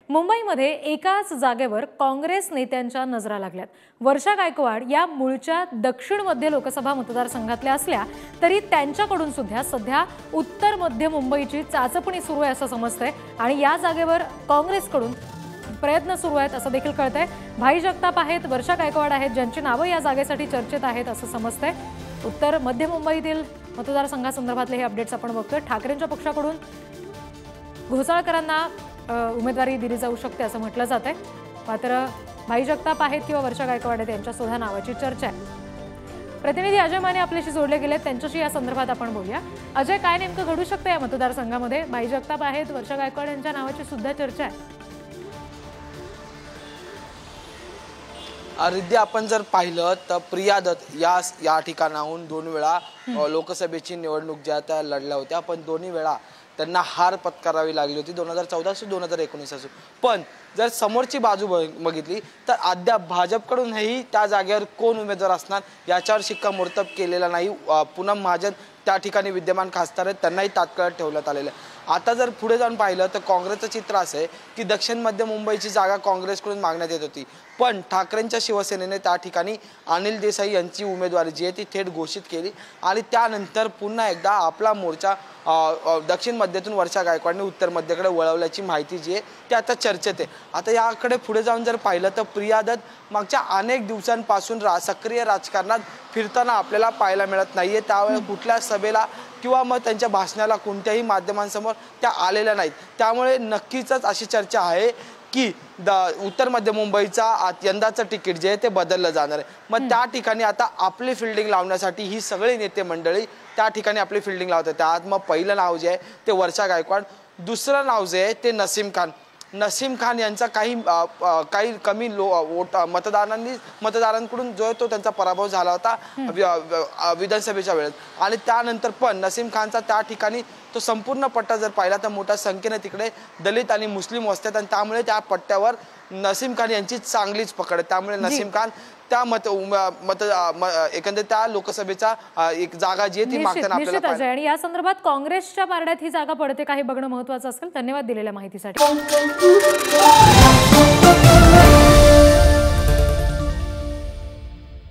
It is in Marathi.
मुंबईमध्ये एकाच जागेवर काँग्रेस नेत्यांच्या नजरा लागल्यात। वर्षा गायकवाड या मूळच्या दक्षिण मध्य लोकसभा मतदारसंघातल्या असल्या तरी त्यांच्याकडून सुद्धा सध्या उत्तर मध्य मुंबईची चाचपणी सुरू आहे असं समजतंय आणि या जागेवर काँग्रेसकडून प्रयत्न सुरू आहेत असं देखील कळतंय। भाई जगताप आहेत, वर्षा गायकवाड आहेत, ज्यांची नावे या जागेसाठी चर्चेत आहेत असं समजतंय। उत्तर मध्य मुंबईतील मतदारसंघासंदर्भातले हे अपडेट्स आपण बघतोय। ठाकरेंच्या पक्षाकडून घोसाळकरांना उमेदवारी दिली जाऊ शकते असं म्हटलं जातंय। मात्र भाई जगताप आहेत किंवा वर्षा गायकवाड आहेत यांच्या सुद्धा नावाची चर्चा आहे। प्रतिनिधी अजय माने आपल्याशी जोडले गेले, त्यांच्याशी या संदर्भात आपण बोलूया। अजय, काय नेमकं घडू शकतं या मतदारसंघामध्ये? भाई जगताप आहेत, वर्षा गायकवाड यांच्या नावाची सुद्धा चर्चा आहे। रिद्धी, आपण जर पाहिलं तर प्रिया दत्त या ठिकाणाहून 2 वेळा लोकसभेची निवडणूक ज्या त्या लढल्या होत्या, पण दोन्ही वेळा त्यांना हार पत्करावी लागली होती, 2014 असो 2019 असो। पण जर समोरची बाजू बघितली तर अद्याप भाजपकडूनही त्या जागेवर कोण उमेदवार असणार याच्यावर शिक्कामोर्तब केलेला नाही। पूनम महाजन त्या ठिकाणी विद्यमान खासदार आहेत, त्यांनाही तात्काळ ठेवण्यात आलेलं आहे। आता जर पुढे जाऊन पाहिलं तर काँग्रेसचं चित्र असं आहे की दक्षिण मध्य मुंबईची जागा काँग्रेसकडून मागण्यात येत होती, पण ठाकरेंच्या शिवसेनेने त्या ठिकाणी अनिल देसाई यांची उमेदवारी जी आहे ती थेट घोषित केली आणि त्यानंतर पुन्हा एकदा आपला मोर्चा दक्षिण मध्यातून वर्षा गायकवाडने उत्तर मध्यकडे वळवल्याची माहिती जी आहे ती आता चर्चेत आहे। आता याकडे पुढे जाऊन जर पाहिलं तर प्रिया दत्त मागच्या अनेक दिवसांपासून सक्रिय राजकारणात फिरताना आपल्याला पाहायला मिळत नाहीये। त्यावेळी कुठल्या सभेला किंवा मग त्यांच्या भाषणाला कोणत्याही माध्यमांसमोर त्या आलेल्या नाहीत। त्यामुळे नक्कीच अशी चर्चा आहे की उत्तर मध्य मुंबईचा यंदाचं तिकीट जे आहे ते बदललं जाणार आहे। मग त्या ठिकाणी आता आपली फिल्डिंग लावण्यासाठी ही सगळी नेते मंडळी त्या ठिकाणी आपली फिल्डिंग लावतात। त्यात मग पहिलं नाव जे आहे ते वर्षा गायकवाड, दुसरं नाव जे आहे ते नसीम खान यांचा काही कमी मतदारांकडून जो तो त्यांचा पराभव झाला होता विधानसभेच्या वेळेत आणि त्यानंतर पण नसीम खानचा त्या ठिकाणी तो संपूर्ण पट्टा जर पाहिला तर मोठ्या संख्येने तिकडे दलित आणि मुस्लिम वस्त्यात आणि त्यामुळे त्या पट्ट्यावर नसीम खान यांची चांगलीच पकड आहे। त्यामुळे नसीम खान त्या एकंदरीत त्या लोकसभेचा एक जागा जी आहे ती मागताना आपल्याला आणि या संदर्भात काँग्रेसच्या पारड्यात ही जागा पडते काही बघणं महत्त्वाचं असेल। धन्यवाद दिलेल्या माहितीसाठी।